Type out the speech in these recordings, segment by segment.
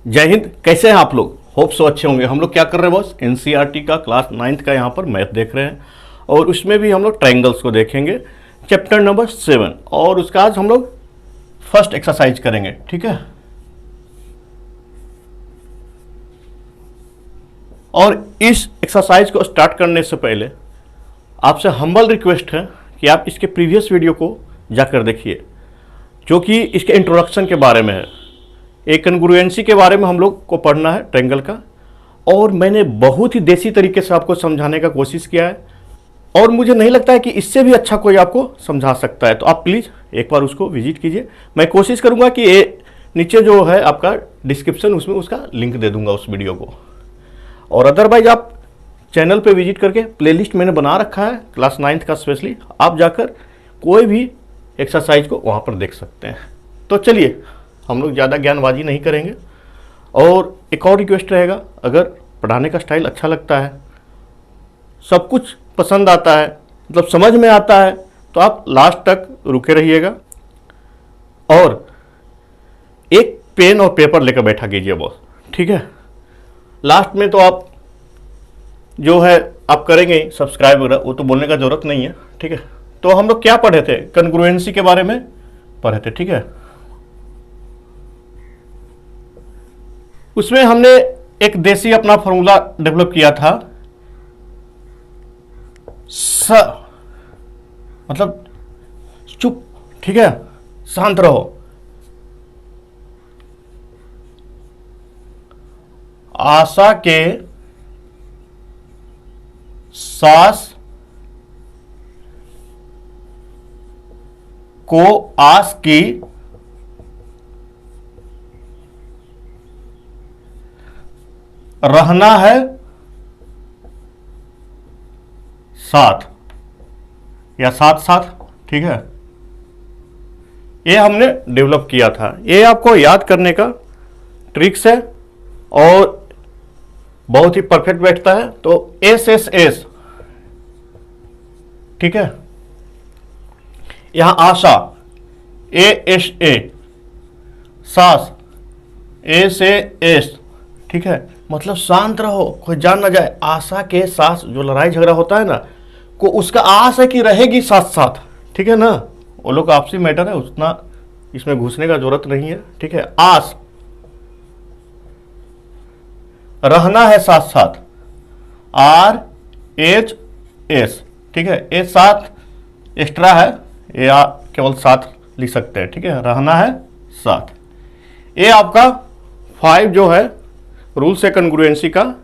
जय हिंद। कैसे हैं आप लोग? होप सो अच्छे होंगे। हम लोग क्या कर रहे हैं बॉस? एनसीईआरटी का क्लास 9th का यहाँ पर मैथ देख रहे हैं और उसमें भी हम लोग ट्रायंगल्स को देखेंगे, चैप्टर नंबर 7। और उसका आज हम लोग फर्स्ट एक्सरसाइज करेंगे, ठीक है। और इस एक्सरसाइज को स्टार्ट करने से पहले आपसे हम्बल रिक्वेस्ट है कि आप इसके प्रीवियस वीडियो को जाकर देखिए, जो कि इसके इंट्रोडक्शन के बारे में है। एक कन्ग्रुएंसी के बारे में हम लोग को पढ़ना है ट्रायंगल का, और मैंने बहुत ही देसी तरीके से आपको समझाने का कोशिश किया है और मुझे नहीं लगता है कि इससे भी अच्छा कोई आपको समझा सकता है। तो आप प्लीज़ एक बार उसको विजिट कीजिए। मैं कोशिश करूंगा कि ये नीचे जो है आपका डिस्क्रिप्शन, उसमें उसका लिंक दे दूंगा उस वीडियो को। और अदरवाइज आप चैनल पे विजिट करके प्लेलिस्ट मैंने बना रखा है क्लास 9th का स्पेशली, आप जाकर कोई भी एक्सरसाइज को वहाँ पर देख सकते हैं। तो चलिए, हम लोग ज़्यादा ज्ञानबाजी नहीं करेंगे। और एक और रिक्वेस्ट रहेगा, अगर पढ़ाने का स्टाइल अच्छा लगता है, सब कुछ पसंद आता है, मतलब समझ में आता है, तो आप लास्ट तक रुके रहिएगा और एक पेन और पेपर लेकर बैठा कीजिए बॉस, ठीक है। लास्ट में तो आप जो है आप करेंगे सब्सक्राइब वगैरह, वो तो बोलने का ज़रूरत नहीं है, ठीक है। तो हम लोग क्या पढ़े थे? कन्ग्रुएंसी के बारे में पढ़े थे, ठीक है। उसमें हमने एक देसी अपना फॉर्मूला डेवलप किया था, मतलब चुप, ठीक है, शांत रहो। आशा के सास को आस की रहना है साथ या साथ साथ, ठीक है। ये हमने डेवलप किया था। ये आपको याद करने का ट्रिक्स है और बहुत ही परफेक्ट बैठता है। तो एस एस एस, ठीक है। यहां आशा ए एस ए, सास ए से एस, ठीक है। मतलब शांत रहो, कोई जान ना जाए। आशा के साथ जो लड़ाई झगड़ा होता है ना, को उसका आस है कि रहेगी साथ साथ, ठीक है ना। वो लोग आपसी मैटर है, उतना इसमें घुसने का जरूरत नहीं है, ठीक है। आस, रहना है साथ साथ, आर एच एस, ठीक है। ए साथ एक्स्ट्रा है, या केवल साथ लिख सकते हैं, ठीक है। रहना है साथ। ये आपका 5 जो है रूल्स है कन्ग्रुएंसी का,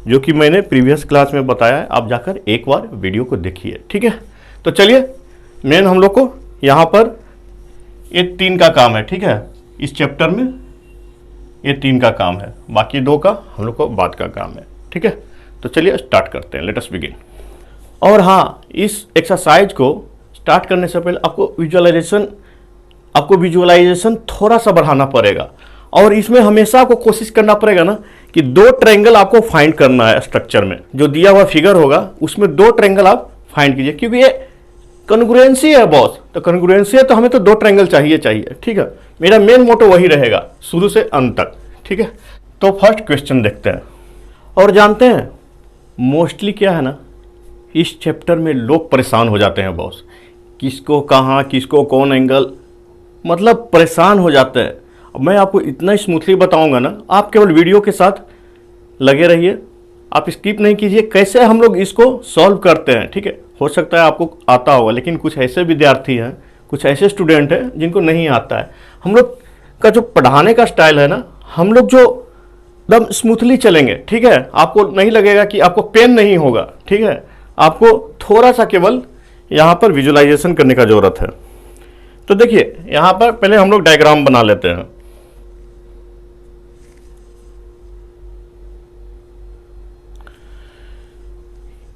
जो कि मैंने प्रीवियस क्लास में बताया है। आप जाकर एक बार वीडियो को देखिए, ठीक है। तो चलिए, मेन हम लोग को यहाँ पर ये 3 का काम है, ठीक है। इस चैप्टर में ये 3 का काम है, बाकी 2 का हम लोग को बाद का काम है, ठीक है। तो चलिए स्टार्ट करते हैं, लेट अस बिगिन। और हाँ, इस एक्सरसाइज को स्टार्ट करने से पहले आपको विजुअलाइजेशन थोड़ा सा बढ़ाना पड़ेगा। और इसमें हमेशा आपको कोशिश करना पड़ेगा ना कि 2 ट्रायंगल आपको फाइंड करना है। स्ट्रक्चर में जो दिया हुआ फिगर होगा उसमें 2 ट्रायंगल आप फाइंड कीजिए, क्योंकि ये कन्ग्रुएंसी है बॉस। तो कन्ग्रुएंसी है तो हमें तो 2 ट्रायंगल चाहिए, ठीक है। मेरा मेन मोटो वही रहेगा शुरू से अंत तक, ठीक है। तो फर्स्ट क्वेश्चन देखते हैं। और जानते हैं मोस्टली क्या है ना, इस चैप्टर में लोग परेशान हो जाते हैं बॉस। किसको कहाँ, किसको कौन एंगल, मतलब परेशान हो जाते हैं। मैं आपको इतना स्मूथली बताऊंगा ना, आप केवल वीडियो के साथ लगे रहिए, आप स्किप नहीं कीजिए। कैसे हम लोग इसको सॉल्व करते हैं, ठीक है। हो सकता है आपको आता होगा, लेकिन कुछ ऐसे विद्यार्थी हैं, कुछ ऐसे स्टूडेंट हैं जिनको नहीं आता है। हम लोग का जो पढ़ाने का स्टाइल है ना, हम लोग जो एकदम स्मूथली चलेंगे, ठीक है। आपको नहीं लगेगा कि आपको पेन नहीं होगा, ठीक है। आपको थोड़ा सा केवल यहाँ पर विजुअलाइजेशन करने का जरूरत है। तो देखिए, यहाँ पर पहले हम लोग डायग्राम बना लेते हैं।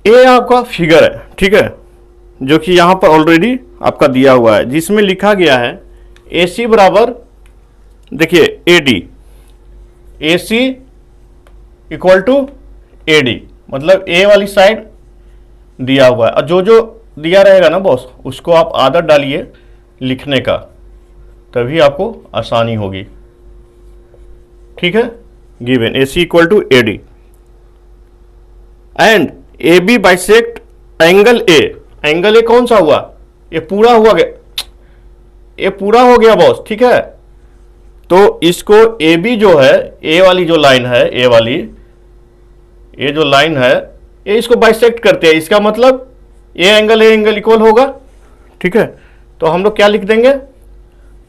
ये आपका फिगर है, ठीक है, जो कि यहां पर ऑलरेडी आपका दिया हुआ है, जिसमें लिखा गया है AC बराबर, देखिए AD, AC equal to AD, मतलब A वाली साइड दिया हुआ है। और जो जो दिया रहेगा ना बॉस, उसको आप आदत डालिए लिखने का, तभी आपको आसानी होगी, ठीक है। Given AC equal to AD and AB bisect angle A। Angle A कौन सा हुआ? ये पूरा हुआ गया, ये पूरा हो गया बॉस, ठीक है। तो इसको AB जो है, A वाली जो लाइन है, A वाली, ये जो लाइन है, ये इसको बाइसेक्ट करते हैं। इसका मतलब ये एंगल इक्वल होगा, ठीक है। तो हम लोग क्या लिख देंगे?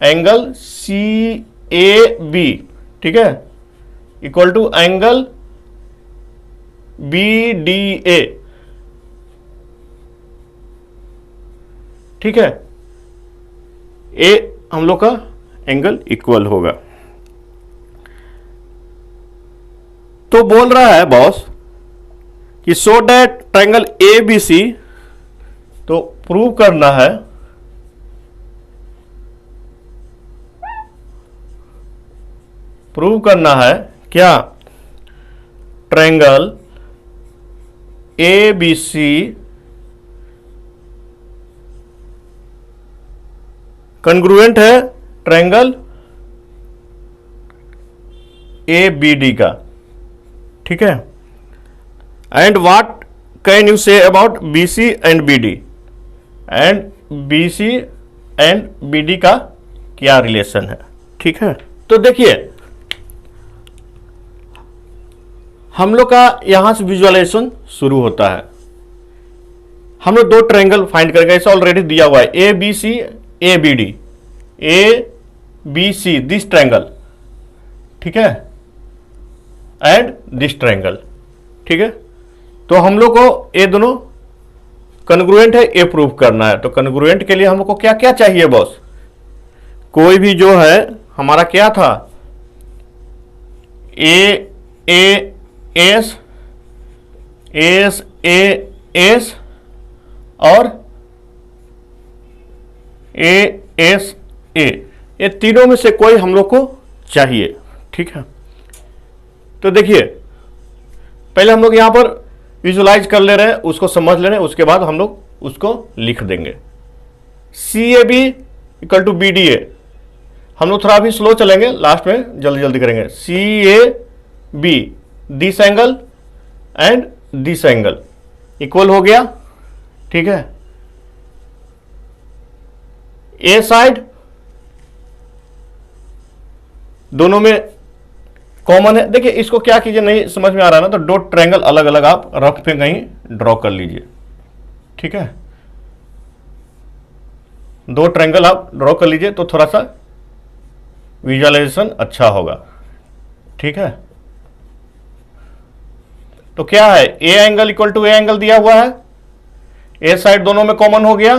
एंगल CAB, ठीक है, इक्वल टू एंगल BDA, ठीक है। ए हम लोग का एंगल इक्वल होगा। तो बोल रहा है बॉस कि सो डैट ट्रायंगल ABC, तो प्रूव करना है क्या? ट्रायंगल ABC कॉन्ग्रुएंट है ट्रायंगल ABD का, ठीक है। And what can you say about BC and BD? And BC and BD का क्या रिलेशन है, ठीक है। तो देखिए हम लोग का यहां से विजुअलाइजेशन शुरू होता है। हम लोग दो ट्रायंगल फाइंड करेंगे, ऐसा ऑलरेडी दिया हुआ है, ABC ABD, ABC this triangle, ठीक है, एंड दिस ट्रायंगल, ठीक है। तो हम लोग को ये दोनों कॉन्ग्रुएंट है, ये प्रूव करना है। तो कॉन्ग्रुएंट के लिए हम लोग को क्या क्या चाहिए बॉस? कोई भी जो है हमारा क्या था, AS और ASA, ये तीनों में से कोई हम लोग को चाहिए, ठीक है। तो देखिए पहले हम लोग यहां पर विजुलाइज कर ले रहे हैं, उसको समझ ले रहे हैं, उसके बाद हम लोग उसको लिख देंगे। CAB इक्वल टू BDA, हम लोग थोड़ा भी स्लो चलेंगे, लास्ट में जल्दी जल्दी करेंगे। CAB this angle and this angle equal हो गया, ठीक है। ए साइड दोनों में कॉमन है। देखिए इसको क्या कीजिए, नहीं समझ में आ रहा है ना, तो दो ट्रायंगल अलग अलग आप रफ पे कहीं ड्रॉ कर लीजिए, ठीक है। दो ट्रायंगल आप ड्रॉ कर लीजिए तो थोड़ा सा विजुअलाइजेशन अच्छा होगा, ठीक है। तो क्या है, A angle equal to A angle दिया हुआ है, ए साइड दोनों में कॉमन हो गया,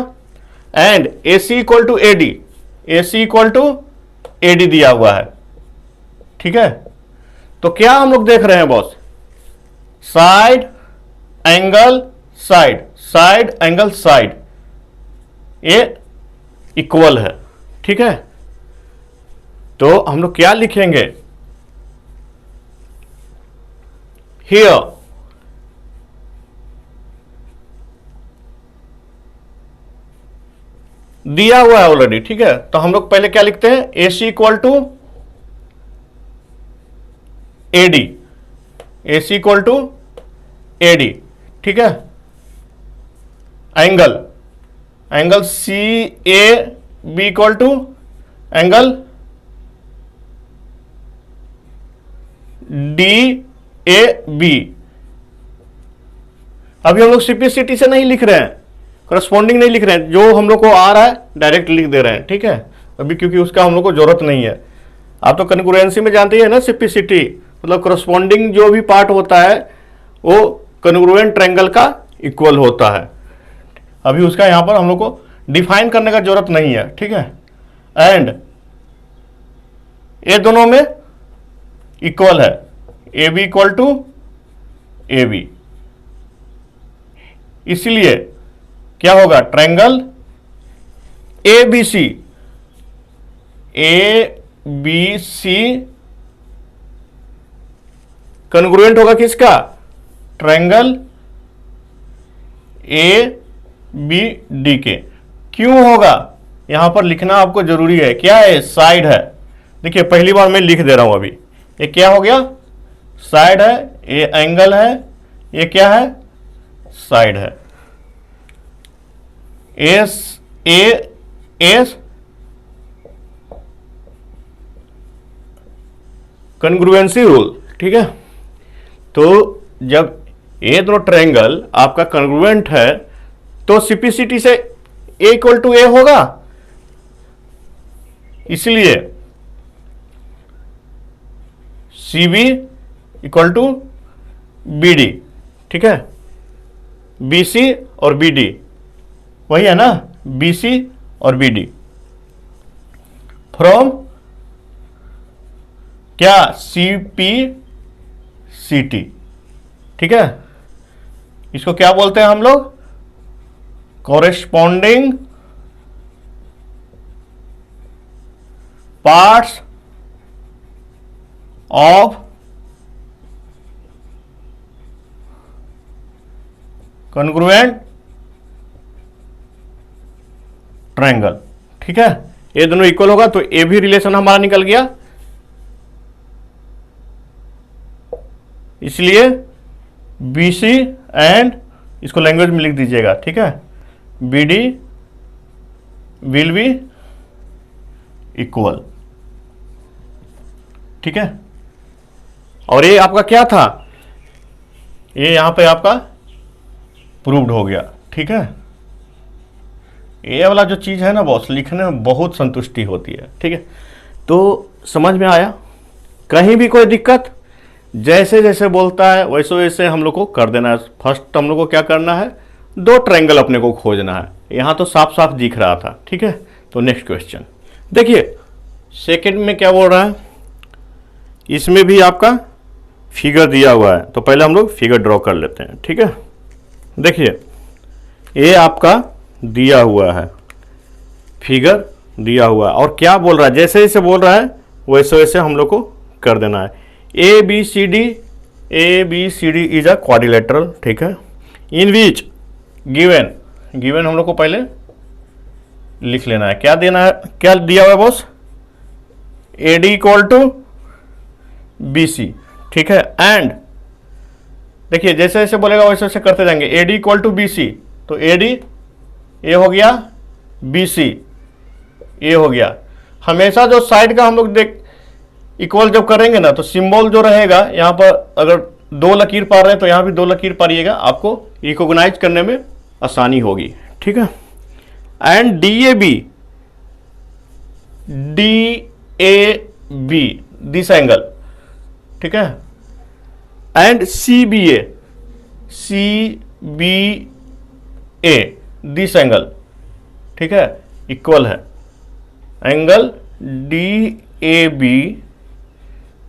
and AC equal to AD, AC equal to AD दिया हुआ है, ठीक है। तो क्या हम लोग देख रहे हैं boss, side angle side, side angle side, ये इक्वल है, ठीक है। तो हम लोग क्या लिखेंगे, हियर दिया हुआ है ऑलरेडी, ठीक है। तो हम लोग पहले क्या लिखते हैं, AC equal to AD, AC equal to AD, ठीक है। Angle CAB equal to angle DAB। अभी हम लोग सिंप्लिसिटी से नहीं लिख रहे हैं, करस्पॉन्डिंग नहीं लिख रहे हैं, जो हम लोग को आ रहा है डायरेक्ट लिख दे रहे हैं, ठीक है। अभी क्योंकि उसका हम लोग को जरूरत नहीं है। आप तो कन्ग्रुएंसी में जानते ही है ना, सिंप्लिसिटी मतलब करस्पॉन्डिंग जो भी पार्ट होता है वो कन्ग्रुएंट ट्रायंगल का इक्वल होता है। अभी उसका यहां पर हम लोग को डिफाइन करने का जरूरत नहीं है, ठीक है। एंड ये दोनों में इक्वल है, AB इक्वल टू AB, इसलिए क्या होगा, ट्रायंगल ABC कन्ग्रुएंट होगा किसका, ट्रायंगल ABD के। क्यों होगा, यहां पर लिखना आपको जरूरी है, क्या है, साइड है। देखिए पहली बार मैं लिख दे रहा हूं, अभी ये क्या हो गया, साइड है, ये एंगल है, ये क्या है, साइड है। एस ए एस कन्ग्रुएंसी रूल, ठीक है। तो जब ये दोनों ट्रायंगल आपका कन्ग्रुएंट है तो सीपीसीटी से ए इक्वल टू ए होगा, इसलिए C B equal to B D, ठीक है। बी सी और बी डी वही है ना, बी सी और बी डी फ्रॉम क्या, सी पी सी टी, ठीक है। इसको क्या बोलते हैं हम लोग, corresponding parts of congruent triangle, ठीक है। ये दोनों इक्वल होगा तो ए भी रिलेशन हमारा निकल गया, इसलिए बी सी एंड, इसको लैंग्वेज में लिख दीजिएगा, ठीक है, B D will be equal, ठीक है। और ये आपका क्या था, ये यहां पे आपका प्रूव्ड हो गया, ठीक है। ये वाला जो चीज है ना बॉस, लिखने में बहुत संतुष्टि होती है, ठीक है। तो समझ में आया, कहीं भी कोई दिक्कत, जैसे जैसे बोलता है वैसे वैसे हम लोग को कर देना है। फर्स्ट हम लोग को क्या करना है, दो ट्रायंगल अपने को खोजना है। यहाँ तो साफ साफ दिख रहा था, ठीक है। तो नेक्स्ट क्वेश्चन देखिए, सेकंड में क्या बोल रहा है, इसमें भी आपका फिगर दिया हुआ है, तो पहले हम लोग फिगर ड्रॉ कर लेते हैं, ठीक है। देखिए ये आपका दिया हुआ है, फिगर दिया हुआ है, और क्या बोल रहा है, जैसे जैसे बोल रहा है वैसे वैसे हम लोग को कर देना है। A B C D is a quadrilateral, ठीक है, इन विच गिवन हम लोग को पहले लिख लेना है, क्या देना है, क्या दिया हुआ है boss, A D equal to B C, ठीक है। एंड देखिए जैसे जैसे बोलेगा वैसे वैसे करते जाएंगे, A D equal to B C, तो ए डी ए हो गया, बी सी ए हो गया। हमेशा जो साइड का हम लोग देख इक्वल जब करेंगे ना, तो सिंबल जो रहेगा यहाँ पर, अगर दो लकीर पार रहे हैं तो यहाँ भी दो लकीर पारिएगा, आपको रिकॉग्नाइज करने में आसानी होगी, ठीक है। And D A B this angle, ठीक है। And C B A this angle, ठीक है, इक्वल है। Angle D A B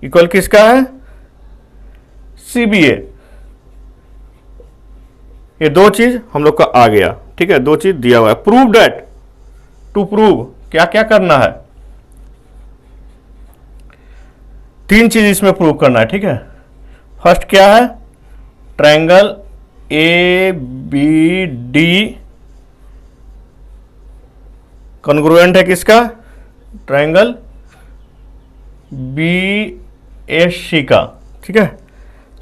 equal किसका है, सी बी ए। ये दो चीज हम लोग का आ गया, ठीक है, दो चीज दिया हुआ है। प्रूव दैट, टू प्रूव क्या क्या करना है, तीन चीज इसमें प्रूव करना है, ठीक है। फर्स्ट क्या है, triangle A B D congruent है किसका, ट्रायंगल बी ए सी का, ठीक है।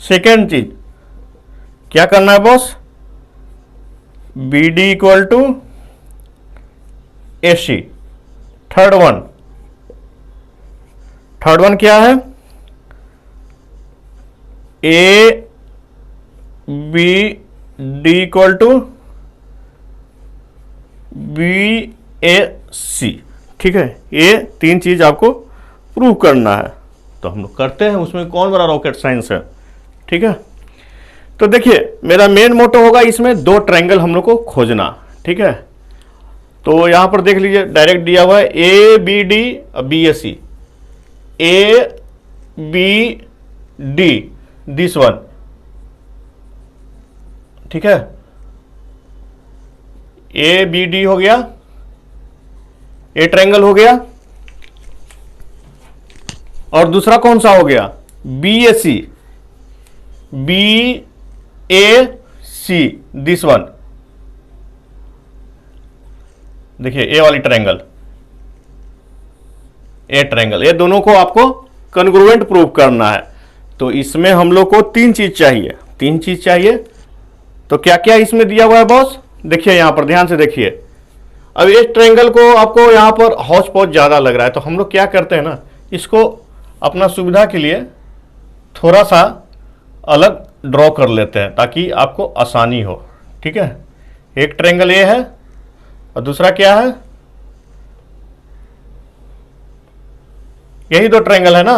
सेकेंड चीज क्या करना है boss, B D equal to A C. Third one क्या है, A B D equal to B A C, ठीक है। ये तीन चीज आपको प्रूव करना है, तो हम लोग करते हैं, उसमें कौन बड़ा रॉकेट साइंस है, ठीक है। तो देखिए मेरा मेन मोटो होगा इसमें दो ट्रायंगल हम लोग को खोजना, ठीक है। तो यहां पर देख लीजिए डायरेक्ट दिया हुआ है A B D B A C, A B D this one, ठीक है। ए बी डी हो गया, ए ट्रायंगल हो गया, और दूसरा कौन सा हो गया, B A C, B A C this one, देखिए ए वाली ट्रायंगल, ए ट्रायंगल, ये दोनों को आपको कॉन्ग्रुएंट प्रूव करना है। तो इसमें हम लोग को तीन चीज चाहिए। तो क्या क्या इसमें दिया हुआ है बॉस, देखिए यहां पर ध्यान से देखिए। अब इस ट्रायंगल को आपको यहां पर हौच पौच ज्यादा लग रहा है, तो हम लोग क्या करते हैं ना, इसको अपना सुविधा के लिए थोड़ा सा अलग ड्रॉ कर लेते हैं ताकि आपको आसानी हो। ठीक है, एक ट्रायंगल ये है और दूसरा क्या है, यही दो ट्रायंगल है ना,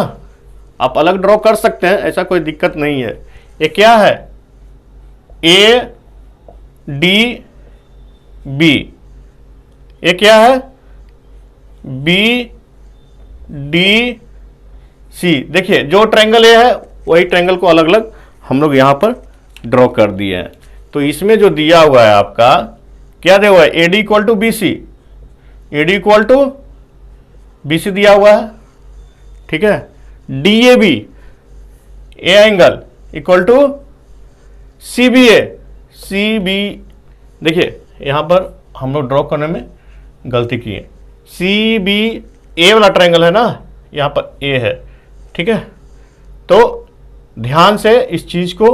आप अलग ड्रॉ कर सकते हैं, ऐसा कोई दिक्कत नहीं है। ये क्या है, ए डी बी, ये क्या है, बी डी सी। देखिए जो ट्रायंगल ये है वही ट्रायंगल को अलग अलग हम लोग यहां पर ड्रॉ कर दिए हैं। तो इसमें जो दिया हुआ है आपका, क्या दिया हुआ है, A D equal to B C, A D equal to B C दिया हुआ है। ठीक है, D A B, A angle equal to C B A, C B. देखिए यहां पर हम लोग ड्रॉ करने में गलती की है, सी बी ए वाला ट्रायंगल है ना, यहां पर ए है। ठीक है, तो ध्यान से इस चीज को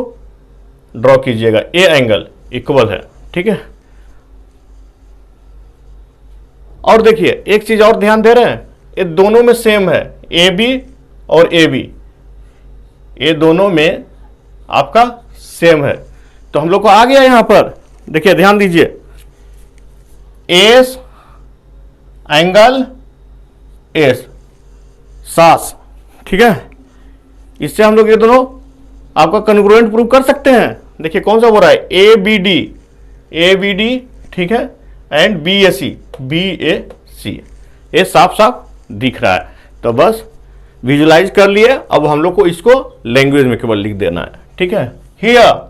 ड्रॉ कीजिएगा, ए एंगल इक्वल है। ठीक है, और देखिए एक चीज और ध्यान दे रहे हैं, ये दोनों में सेम है, ए बी और ए बी, ये दोनों में आपका सेम है। तो हम लोग को आ गया यहां पर, देखिए ध्यान दीजिए, एस एंगल एस सास। ठीक है, इससे हम लोग ये दोनों आपका कन्ग्रुएंट प्रूव कर सकते हैं। देखिए कौन सा बोल रहा है, ए बी डी, ठीक है, एंड बी ए सी, ये साफ साफ दिख रहा है। तो बस विजुलाइज कर लिए, अब हम लोग को इसको लैंग्वेज में केवल लिख देना है। ठीक है, हियर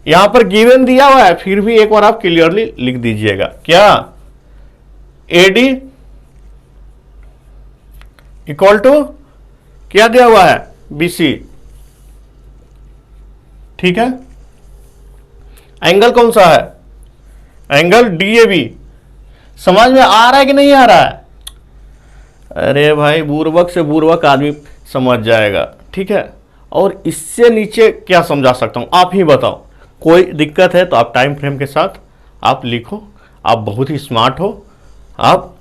यहां पर गिवन दिया हुआ है, फिर भी एक बार आप क्लियरली लिख दीजिएगा, क्या, एडी इक्वल टू क्या दिया हुआ है, बीसी। ठीक है, एंगल कौन सा है, एंगल डीएबी। समझ में आ रहा है कि नहीं आ रहा है? अरे भाई बुर्बक से बुर्बक आदमी समझ जाएगा। ठीक है, और इससे नीचे क्या समझा सकता हूं, आप ही बताओ। कोई दिक्कत है तो आप टाइम फ्रेम के साथ आप लिखो, आप बहुत ही स्मार्ट हो, आप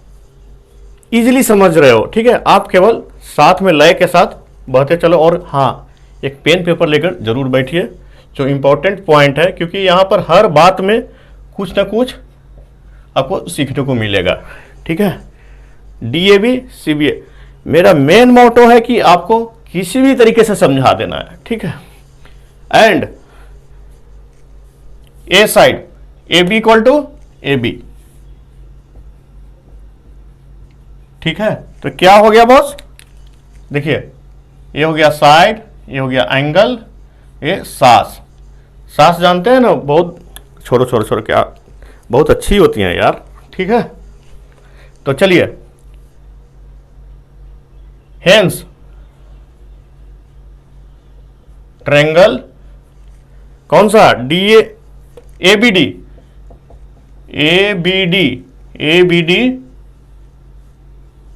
इजीली समझ रहे हो। ठीक है, आप केवल साथ में लय के साथ बढ़ते चलो, और हाँ एक पेन पेपर लेकर जरूर बैठिए, जो इंपॉर्टेंट पॉइंट है, क्योंकि यहाँ पर हर बात में कुछ ना कुछ आपको सीखने को मिलेगा। ठीक है, डीएबी सीबीए मेरा मेन मोटो है कि आपको किसी भी तरीके से समझा देना है। ठीक है, and A side A B equal to A B. ठीक है, तो क्या हो गया बॉस, देखिए ये हो गया साइड, ये हो गया एंगल, ये सास। सास जानते हैं ना, बहुत छोड़ो छोड़ो छोड़ो, क्या बहुत अच्छी होती हैं यार। ठीक है, तो चलिए, हेंस ट्रायंगल कौन सा, D A B D, A B D, A B D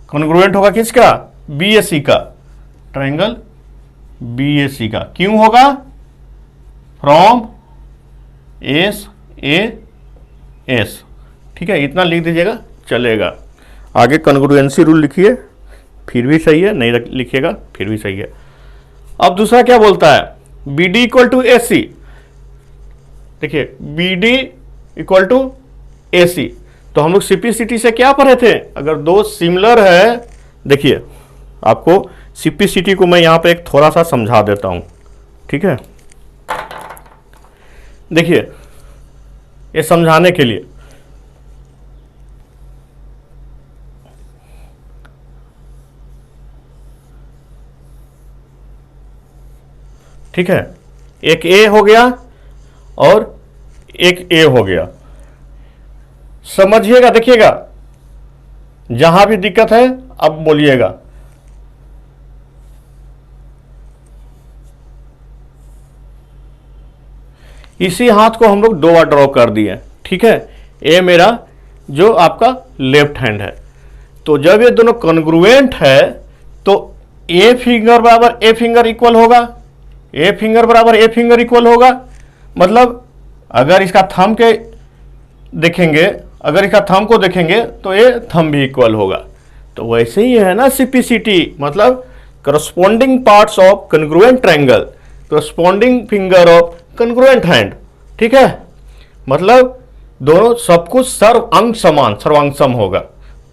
congruent होगा किसका, बी ए सी का, ट्रायंगल बी ए सी का। क्यों होगा, फ्रॉम एस ए एस। ठीक है, इतना लिख दीजिएगा चलेगा। आगे कॉन्ग्रुएंसी रूल लिखिए, फिर भी सही है, नहीं लिखिएगा फिर भी सही है। अब दूसरा क्या बोलता है, B D equal to A सी। देखिए B D equal to A सी, तो हम लोग सिपिसिटी से क्या पढ़े थे, अगर दो सिमिलर है, देखिए आपको सिपिसिटी को मैं यहां पे एक थोड़ा सा समझा देता हूं। ठीक है, देखिए ये समझाने के लिए, ठीक है, एक ए हो गया और एक ए हो गया। समझिएगा, देखिएगा, जहां भी दिक्कत है अब बोलिएगा। इसी हाथ को हम लोग दो बार ड्रॉ कर दिए। ठीक है, ए मेरा जो आपका लेफ्ट हैंड है, तो जब ये दोनों कॉन्ग्रुएंट है तो ए फिंगर बराबर ए फिंगर इक्वल होगा, ए फिंगर बराबर ए फिंगर इक्वल होगा। मतलब अगर इसका थंब के देखेंगे, अगर इसका थंब को देखेंगे तो ये थंब भी इक्वल होगा। तो वैसे ही है ना CPCT, मतलब corresponding parts of congruent triangle, corresponding finger of congruent hand. ठीक है, मतलब दोनों सब कुछ सर्वांग समान, सर्वांग सम होगा।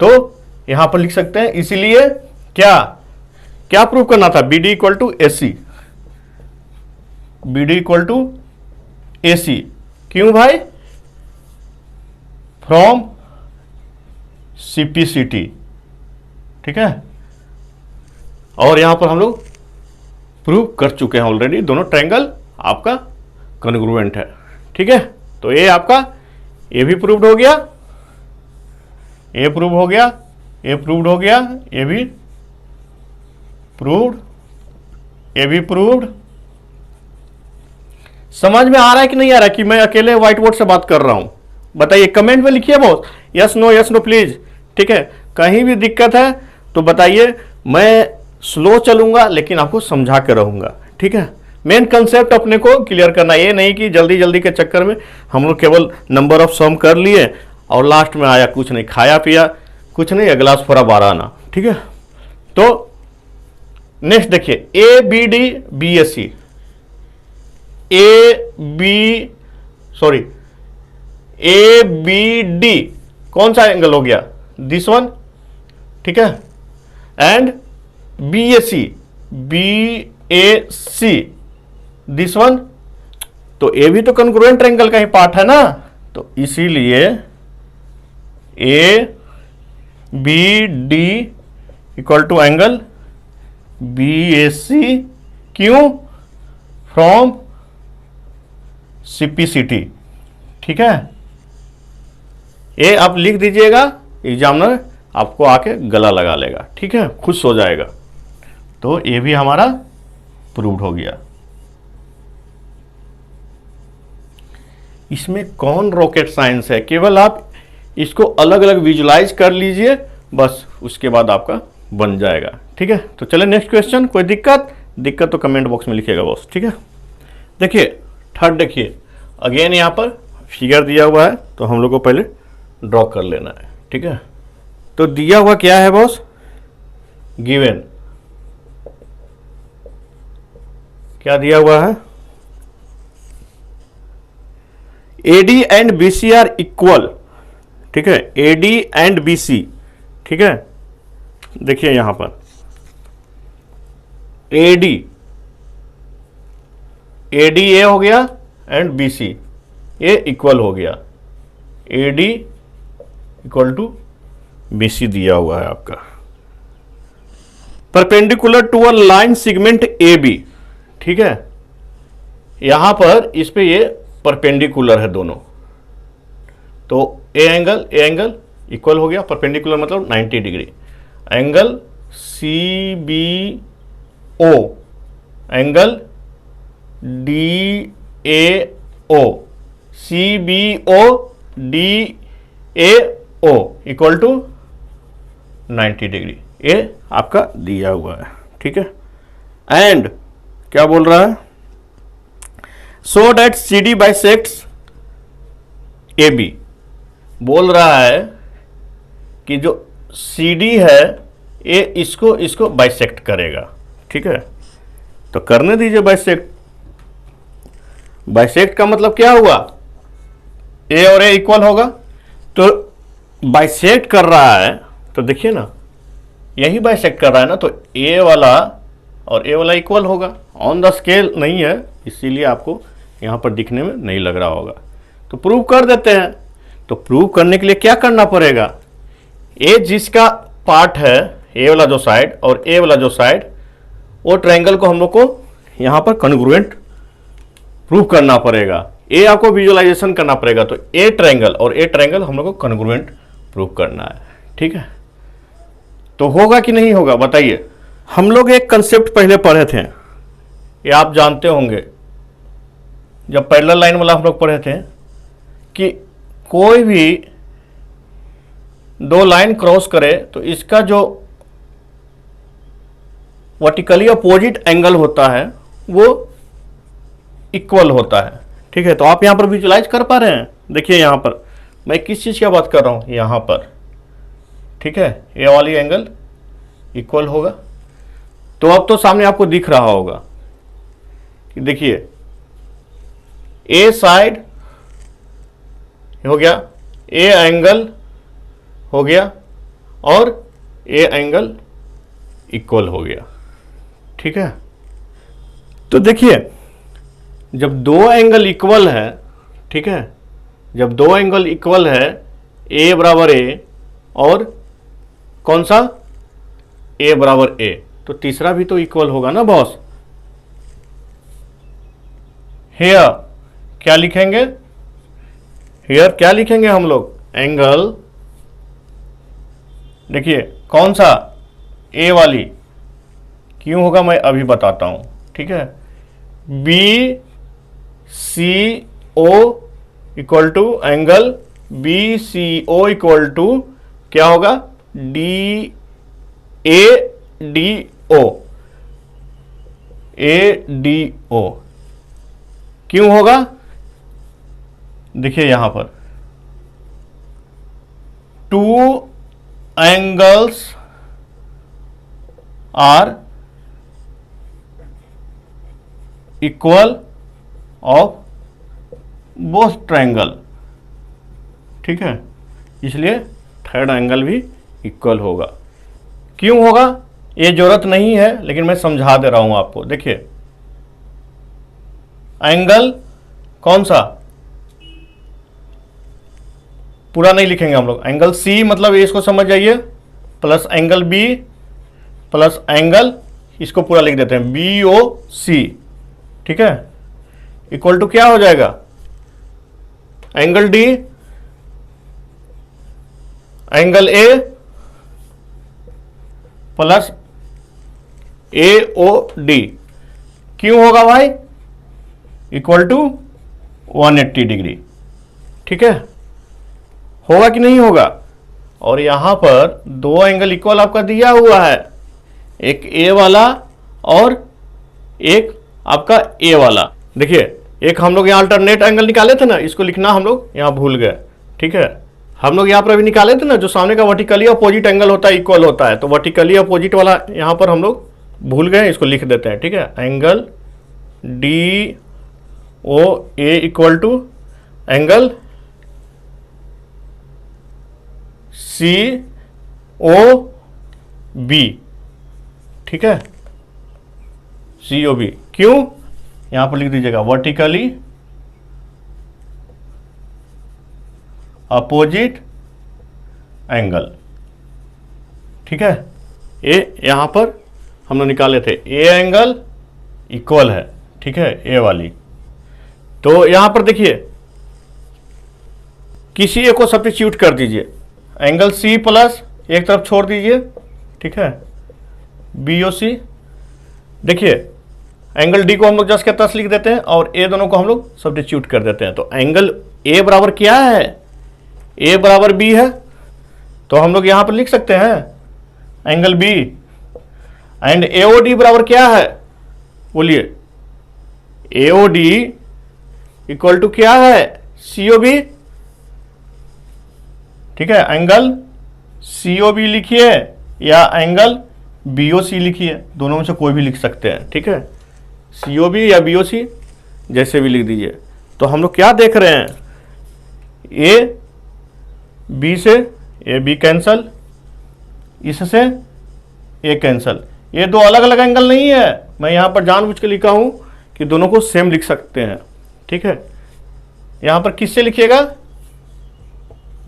तो यहां पर लिख सकते हैं, इसीलिए क्या क्या प्रूव करना था, BD equal to AC, BD equal to AC। क्यों भाई? From CPCT। ठीक है, और यहां पर हम लोग प्रूव कर चुके हैं ऑलरेडी, दोनों ट्रायंगल आपका कन्ग्रुएंट है। ठीक है, तो ये आपका ये भी प्रूव्ड हो गया, ये प्रूव हो गया, ये प्रूव्ड हो गया, ये भी प्रूव्ड, ये भी प्रूव्ड। समझ में आ रहा है कि नहीं आ रहा है कि मैं अकेले व्हाइट बोर्ड से बात कर रहा हूं? बताइए, कमेंट में लिखिए बॉस, यस नो प्लीज। ठीक है, कहीं भी दिक्कत है तो बताइए, मैं स्लो चलूंगा लेकिन आपको समझा के रहूंगा। ठीक है, मेन कंसेप्ट अपने को क्लियर करना, ये नहीं कि जल्दी जल्दी के चक्कर में हम लोग केवल नंबर ऑफ सम कर लिए और लास्ट में आया कुछ नहीं, खाया पिया कुछ नहीं, गिलास पूरा 12 आना। ठीक है, तो नेक्स्ट देखिए, ABD BAC, ABD कौन सा एंगल हो गया? This one. ठीक है, एंड BAC दिस वन। तो ये भी तो कन्ग्रुएंट ट्रायंगल का ही पार्ट है ना, तो इसीलिए ABD equal to angle BAC। क्यों? From CPCT। ठीक है, ये आप लिख दीजिएगा, एग्जामिनर आपको आके गला लगा लेगा। ठीक है, खुश हो जाएगा। तो ये भी हमारा प्रूव्ड हो गया। इसमें कौन रॉकेट साइंस है, केवल आप इसको अलग अलग विजुलाइज कर लीजिए, बस उसके बाद आपका बन जाएगा। ठीक है, तो चले नेक्स्ट क्वेश्चन। कोई दिक्कत तो कमेंट बॉक्स में लिखिएगा बॉस। ठीक है, देखिए थर्ड, देखिए अगेन यहाँ पर फिगर दिया हुआ है, तो हम लोग को पहले ड्रॉ कर लेना है। ठीक है, तो दिया हुआ क्या है बॉस? गिवन क्या दिया हुआ है? AD and BC are equal. ठीक है, AD एंड BC। ठीक है, देखिए यहां पर AD ये हो गया एंड BC ये इक्वल हो गया, AD इक्वल टू BC दिया हुआ है आपका। Perpendicular to a line segment AB। ठीक है, यहां पर इस पे ये परपेंडिकुलर है दोनों, तो ए एंगल इक्वल हो गया, परपेंडिकुलर मतलब 90 degree. Angle CBO, angle DAO, CBO DAO equal to 90 degree, ये आपका दिया हुआ है। ठीक है, एंड क्या बोल रहा है? सो डेट CD बाइसेक्ट्स AB। बोल रहा है कि जो CD है ये इसको बाइसेक्ट करेगा। ठीक है, तो करने दीजिए बाइसेक्ट। बाइसेक्ट का मतलब क्या हुआ? A और A इक्वल होगा, तो बाइसेक्ट कर रहा है, तो देखिए ना यही बाइसेक्ट कर रहा है ना, तो A वाला और A वाला इक्वल होगा। ऑन द स्केल नहीं है, इसीलिए आपको यहां पर दिखने में नहीं लग रहा होगा। तो प्रूव कर देते हैं। तो प्रूव करने के लिए क्या करना पड़ेगा? A जिसका पार्ट है, A वाला जो साइड और A वाला जो साइड, वो ट्रायंगल को हम लोग को यहां पर कन्ग्रुएंट प्रूव करना पड़ेगा। A आपको विजुअलाइजेशन करना पड़ेगा, तो A ट्रायंगल और A ट्रायंगल हम लोग को कन्ग्रुएंट प्रूव करना है। ठीक है, तो होगा कि नहीं होगा बताइए। हम लोग एक कंसेप्ट पहले पढ़े थे, ये आप जानते होंगे, जब पैरेलल लाइन वाला हम लोग पढ़े थे कि कोई भी दो लाइन क्रॉस करे तो इसका जो वर्टिकली अपोजिट एंगल होता है वो इक्वल होता है। ठीक है, तो आप यहाँ पर विजुलाइज कर पा रहे हैं। देखिए यहाँ पर मैं किस चीज़ की बात कर रहा हूँ, यहाँ पर। ठीक है, ये वाली एंगल इक्वल होगा। तो अब तो सामने आपको दिख रहा होगा कि देखिए ए साइड हो गया, ए एंगल हो गया और ए एंगल इक्वल हो गया। ठीक है, तो देखिए जब दो एंगल इक्वल है, ठीक है, जब दो एंगल इक्वल है, ए बराबर ए और कौन सा, ए बराबर ए, तो तीसरा भी तो इक्वल होगा ना बॉस। हियर क्या लिखेंगे, हियर क्या लिखेंगे हम लोग, एंगल, देखिए कौन सा, ए वाली। क्यों होगा मैं अभी बताता हूं। ठीक है, B C O equal to angle B C O equal to क्या होगा, D A D O, A D O. क्यों होगा, देखिए यहां पर two angles are equal of both triangle. ठीक है, इसलिए थर्ड एंगल भी इक्वल होगा। क्यों होगा ये जरूरत नहीं है, लेकिन मैं समझा दे रहा हूं आपको। देखिए एंगल कौन सा, पूरा नहीं लिखेंगे हम लोग, एंगल सी मतलब इसको समझ जाइए, plus angle B plus angle, इसको पूरा लिख देते हैं बी ओ सी। ठीक है, इक्वल टू क्या हो जाएगा, angle D, angle A plus A O D. क्यों होगा भाई, इक्वल टू 180 डिग्री। ठीक है, होगा कि नहीं होगा। और यहां पर दो एंगल इक्वल आपका दिया हुआ है, एक ए वाला और एक आपका ए वाला। देखिए एक हम लोग यहाँ अल्टरनेट एंगल निकाले थे ना, इसको लिखना हम लोग यहाँ भूल गए। ठीक है, हम लोग यहाँ पर अभी निकाले थे ना, जो सामने का वर्टिकली अपोजिट एंगल होता है इक्वल होता है, तो वर्टिकली अपोजिट वाला यहाँ पर हम लोग भूल गए, इसको लिख देते हैं। ठीक है, angle D O A equal to angle C O B. ठीक है, सी ओ बी। क्यों, यहां पर लिख दीजिएगा वर्टिकली अपोजिट एंगल। ठीक है, ए यहां पर हम लोग निकाले थे, ए एंगल इक्वल है। ठीक है, ए वाली। तो यहां पर देखिए किसी एक को सब्स्टिट्यूट कर दीजिए, एंगल सी प्लस एक तरफ छोड़ दीजिए। ठीक है, बी ओ सी। देखिए एंगल डी को हम लोग जस्ट के तस लिख देते हैं और ए दोनों को हम लोग सब्स्टिट्यूट कर देते हैं। तो एंगल ए बराबर क्या है, ए बराबर बी है, तो हम लोग यहां पर लिख सकते हैं एंगल बी। एंड एओडी बराबर क्या है, बोलिए, एओडी इक्वल टू क्या है, सीओबी। ठीक है, एंगल सीओबी लिखिए या एंगल बीओसी लिखिए, दोनों में से कोई भी लिख सकते हैं। ठीक है, सीओबी या बीओसी जैसे भी लिख दीजिए। तो हम लोग क्या देख रहे हैं, ए बी से ए बी कैंसल, इससे ए कैंसल। ये दो अलग अलग एंगल नहीं है, मैं यहां पर जानबूझ के लिखा हूं कि दोनों को सेम लिख सकते हैं। ठीक है, यहां पर किससे लिखिएगा,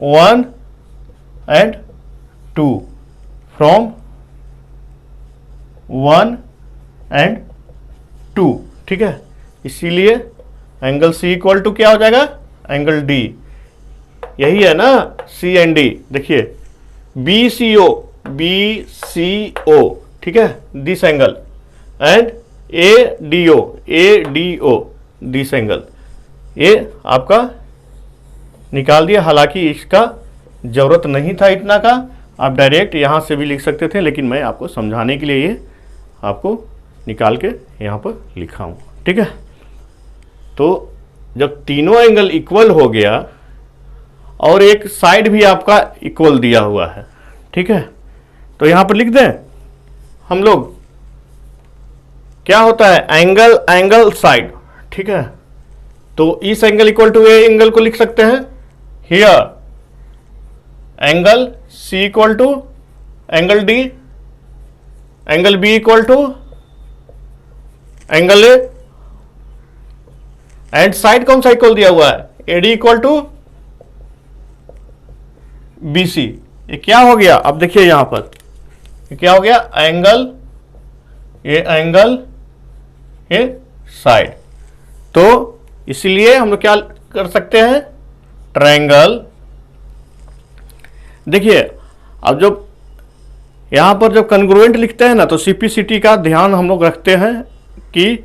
1 and 2, फ्रॉम 1 and 2। ठीक है, इसीलिए एंगल सी इक्वल टू क्या हो जाएगा, एंगल डी। यही है ना, सी एंड डी। देखिए B C O, B C O. ठीक है, this angle and A D O, A D O, this angle. ये आपका निकाल दिया। हालांकि इसका जरूरत नहीं था इतना का, आप डायरेक्ट यहां से भी लिख सकते थे, लेकिन मैं आपको समझाने के लिए ये आपको निकाल के यहाँ पर लिखा हूँ, ठीक है। तो जब तीनों एंगल इक्वल हो गया और एक साइड भी आपका इक्वल दिया हुआ है, ठीक है, तो यहाँ पर लिख दें हम लोग, क्या होता है एंगल एंगल साइड, ठीक है। तो इस angle equal to A angle को लिख सकते हैं here angle C equal to angle D, angle B equal to angle A, and side कौन सा इक्वल दिया हुआ है, एडी इक्वल टू बीसी। ये क्या हो गया, अब देखिए यहां पर ये क्या हो गया, एंगल ये साइड। तो इसलिए हम लोग क्या कर सकते हैं, ट्रायंगल। देखिए अब जब यहां पर जब कन्ग्रुएंट लिखते हैं ना, तो सीपीसीटी का ध्यान हम लोग रखते हैं कि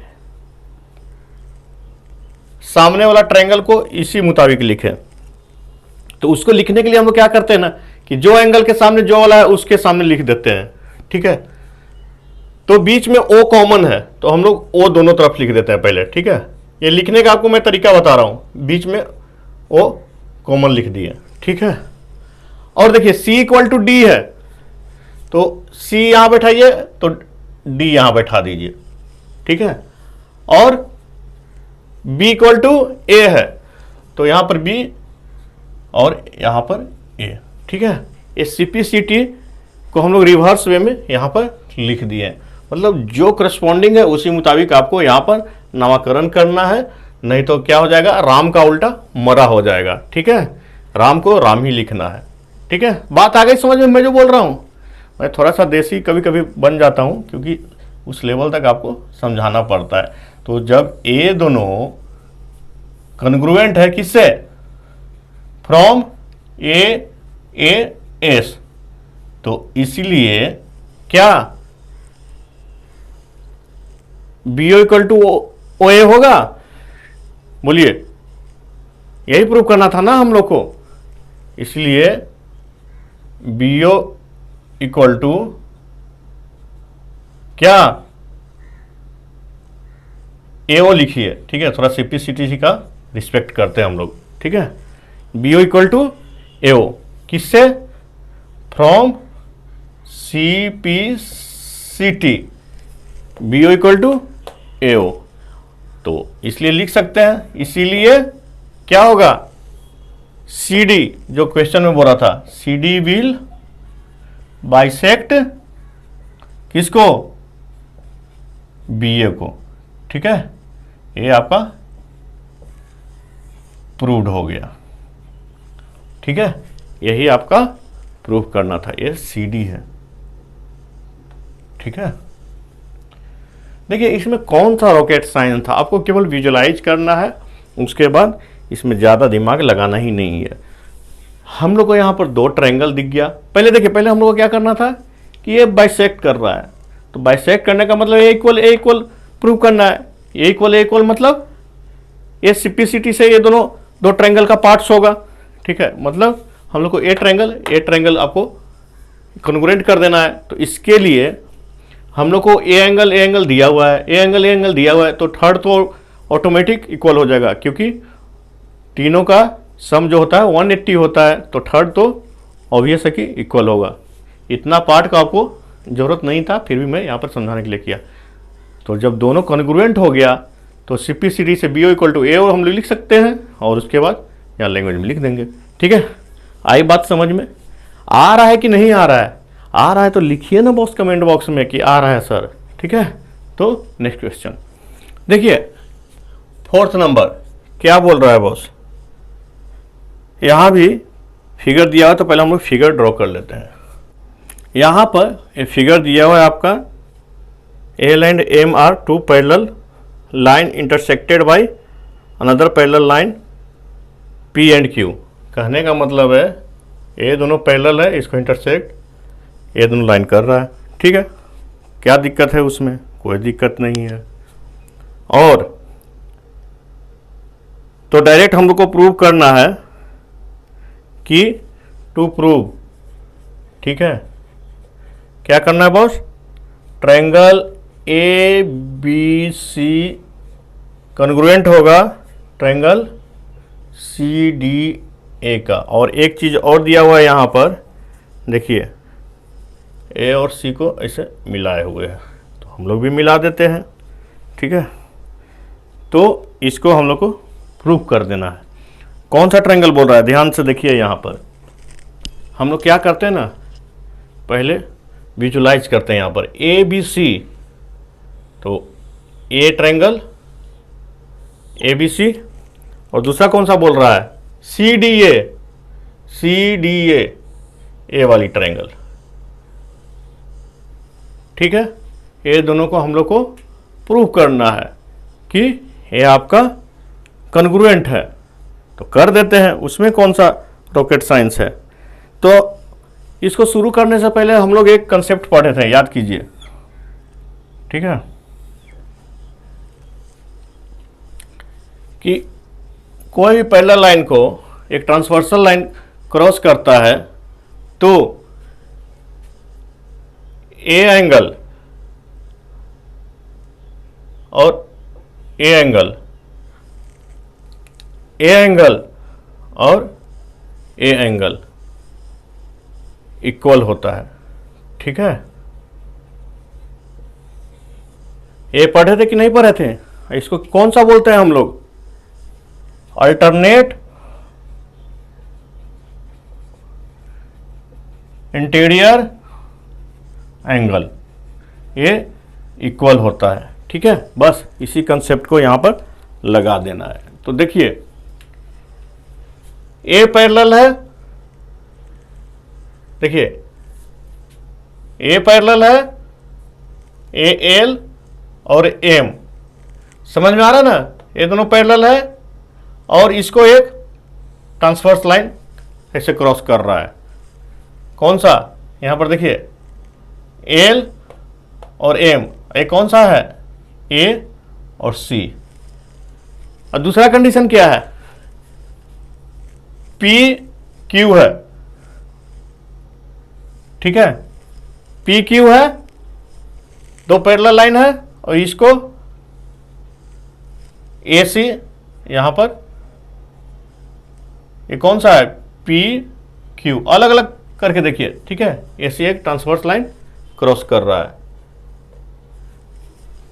सामने वाला ट्रायंगल को इसी मुताबिक लिखें। तो उसको लिखने के लिए हम लोग क्या करते हैं ना, कि जो एंगल के सामने जो वाला है उसके सामने लिख देते हैं, ठीक है। तो बीच में ओ कॉमन है, तो हम लोग ओ दोनों तरफ लिख देते हैं पहले, ठीक है। ये लिखने का आपको मैं तरीका बता रहा हूं, बीच में ओ कॉमन लिख दिए, ठीक है। और देखिए सी इक्वल टू डी है, तो सी यहां बैठाइए तो डी यहां बैठा दीजिए, ठीक है। और बी इक्वल टू ए है, तो यहां पर बी और यहां पर ए, ठीक है। इस सीपीसीटी को हम लोग रिवर्स वे में यहां पर लिख दिए, मतलब जो करस्पॉन्डिंग है उसी मुताबिक आपको यहां पर नामकरण करना है, नहीं तो क्या हो जाएगा, राम का उल्टा मरा हो जाएगा, ठीक है। राम को राम ही लिखना है, ठीक है। बात आ गई समझ में, मैं जो बोल रहा हूं, मैं थोड़ा सा देसी कभी कभी बन जाता हूं, क्योंकि उस लेवल तक आपको समझाना पड़ता है। तो जब ये दोनों कन्ग्रुएंट है किससे, फ्रॉम ए एस, तो इसीलिए क्या B O equal to O A होगा, बोलिए, यही प्रूव करना था ना हम लोग को। इसलिए बी ओ इक्वल टू क्या, ए ओ लिखिए, ठीक है। थोड़ा सीपीसीटी का रिस्पेक्ट करते हैं हम लोग, ठीक है। B O equal to A O, किससे, from C P C T, B O equal to A O. तो इसलिए लिख सकते हैं, इसीलिए क्या होगा, सी डी, जो क्वेश्चन में बोल रहा था, सी डी विल बाइसेक्ट किसको, बी ए को, ठीक है। ये आपका प्रूव्ड हो गया, ठीक है। यही आपका प्रूव करना था, ये सी डी है, ठीक है। देखिए इसमें कौन सा रॉकेट साइंस था, आपको केवल विजुलाइज करना है, उसके बाद इसमें ज़्यादा दिमाग लगाना ही नहीं है। हम लोग को यहाँ पर दो ट्रायंगल दिख गया। पहले देखिए, पहले हम लोग को क्या करना था कि ये बाइसेक्ट कर रहा है, तो बाइसेक्ट करने का मतलब ए इक्वल प्रूव करना है। ए इक्वल मतलब ये सीपीसीटी से ये दोनों दो ट्रायंगल का पार्ट्स होगा, ठीक है। मतलब हम लोग को ए ट्रायंगल आपको कॉन्ग्रुएंट कर देना है। तो इसके लिए हम लोग को ए एंगल दिया हुआ है, ए एंगल दिया हुआ है, तो थर्ड तो ऑटोमेटिक इक्वल हो जाएगा, क्योंकि तीनों का सम जो होता है 180 होता है, तो थर्ड तो ऑब्वियस है कि इक्वल होगा। इतना पार्ट का आपको जरूरत नहीं था, फिर भी मैं यहाँ पर समझाने के लिए किया। तो जब दोनों कॉन्ग्रुएंट हो गया, तो सीपीसीटी से B O equal to A ओ हम लोग लिख सकते हैं, और उसके बाद यहाँ लैंग्वेज में लिख देंगे, ठीक है। आई बात समझ में, आ रहा है कि नहीं आ रहा है, आ रहा है तो लिखिए ना बॉक्स, कमेंट बॉक्स में कि आ रहा है सर, ठीक है। तो नेक्स्ट क्वेश्चन देखिए, फोर्थ नंबर क्या बोल रहा है बॉस, यहाँ भी फिगर दिया हुआ, तो पहले हम लोग फिगर ड्रॉ कर लेते हैं। यहाँ पर ये फिगर दिया हुआ है आपका, L and M are two parallel line intersected by another parallel line P and Q. कहने का मतलब है ये दोनों पैरेलल है, इसको इंटरसेक्ट ये दोनों लाइन कर रहा है, ठीक है। क्या दिक्कत है उसमें, कोई दिक्कत नहीं है। और तो डायरेक्ट हम लोग को प्रूव करना है कि टू प्रूव, ठीक है, क्या करना है boss, triangle A B C congruent होगा ट्रायंगल सी डी ए का। और एक चीज़ और दिया हुआ है यहाँ पर, देखिए ए और सी को ऐसे मिलाए हुए हैं, तो हम लोग भी मिला देते हैं। ठीक है, तो इसको हम लोग को प्रूव कर देना है। कौन सा ट्रायंगल बोल रहा है, ध्यान से देखिए। यहाँ पर हम लोग क्या करते हैं ना, पहले विजुलाइज करते हैं यहाँ पर ए बी सी, तो ए ट्रायंगल ए बी सी, और दूसरा कौन सा बोल रहा है सी डी ए, सी डी ए वाली ट्रायंगल। ठीक है, ये दोनों को हम लोग को प्रूव करना है कि ये आपका कॉन्ग्रुएंट है, तो कर देते हैं। उसमें कौन सा रॉकेट साइंस है। तो इसको शुरू करने से पहले हम लोग एक कंसेप्ट पढ़े थे, याद कीजिए। ठीक है, कि कोई भी पैरेलल लाइन को एक ट्रांसवर्सल लाइन क्रॉस करता है तो ए एंगल और ए एंगल और ए एंगल इक्वल होता है। ठीक है, ये पढ़े थे कि नहीं पढ़े थे? इसको कौन सा बोलते हैं हम लोग, अल्टरनेट इंटीरियर एंगल, ये इक्वल होता है। ठीक है, बस इसी कंसेप्ट को यहां पर लगा देना है। तो देखिए ए पैरेलल है, देखिए ए पैरेलल है ए एल और एम, समझ में आ रहा है ना, ये दोनों पैरेलल है और इसको एक ट्रांसवर्स लाइन ऐसे क्रॉस कर रहा है। कौन सा, यहां पर देखिए एल और एम, ये कौन सा है ए और सी। और दूसरा कंडीशन क्या है, पी क्यू है। ठीक है, पी क्यू है, दो पैरेलल लाइन है और इसको ए सी, यहां पर ये कौन सा है पी क्यू, अलग अलग करके देखिए। ठीक है, ए सी एक ट्रांसवर्स लाइन क्रॉस कर रहा है।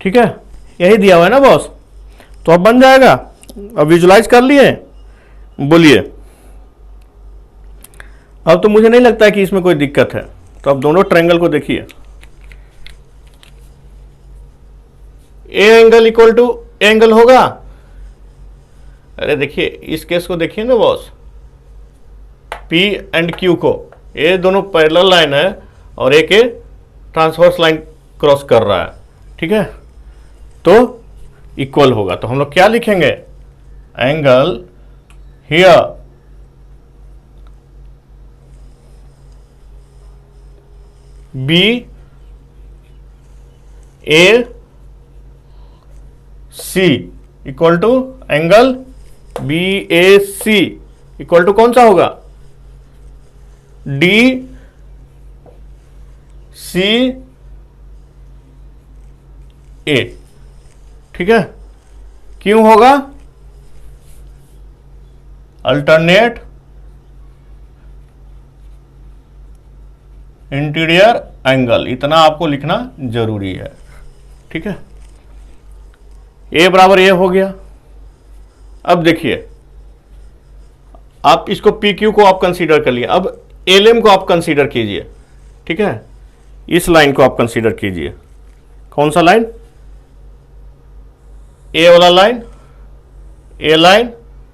ठीक है, यही दिया हुआ है ना बॉस, तो अब बन जाएगा। अब विजुलाइज कर लिए, बोलिए। अब तो मुझे नहीं लगता है कि इसमें कोई दिक्कत है। तो अब दोनों ट्रायंगल को देखिए, A angle equal to angle होगा। अरे देखिए इस केस को देखिए ना बॉस, P एंड Q को, ये दोनों पैरेलल लाइन है और एक ट्रांसवर्स लाइन क्रॉस कर रहा है। ठीक है, तो इक्वल होगा। तो हम लोग क्या लिखेंगे, angle here B A C equal to angle B A C equal to कौन सा होगा, डी सी ए। ठीक है, क्यों होगा, अल्टरनेट इंटीरियर एंगल, इतना आपको लिखना जरूरी है। ठीक है, ए बराबर ए हो गया। अब देखिए आप इसको पी क्यू को आप कंसीडर कर लिए, अब एल एम को आप कंसीडर कीजिए। ठीक है, इस लाइन को आप कंसीडर कीजिए। कौन सा लाइन, ए वाला लाइन, ए लाइन,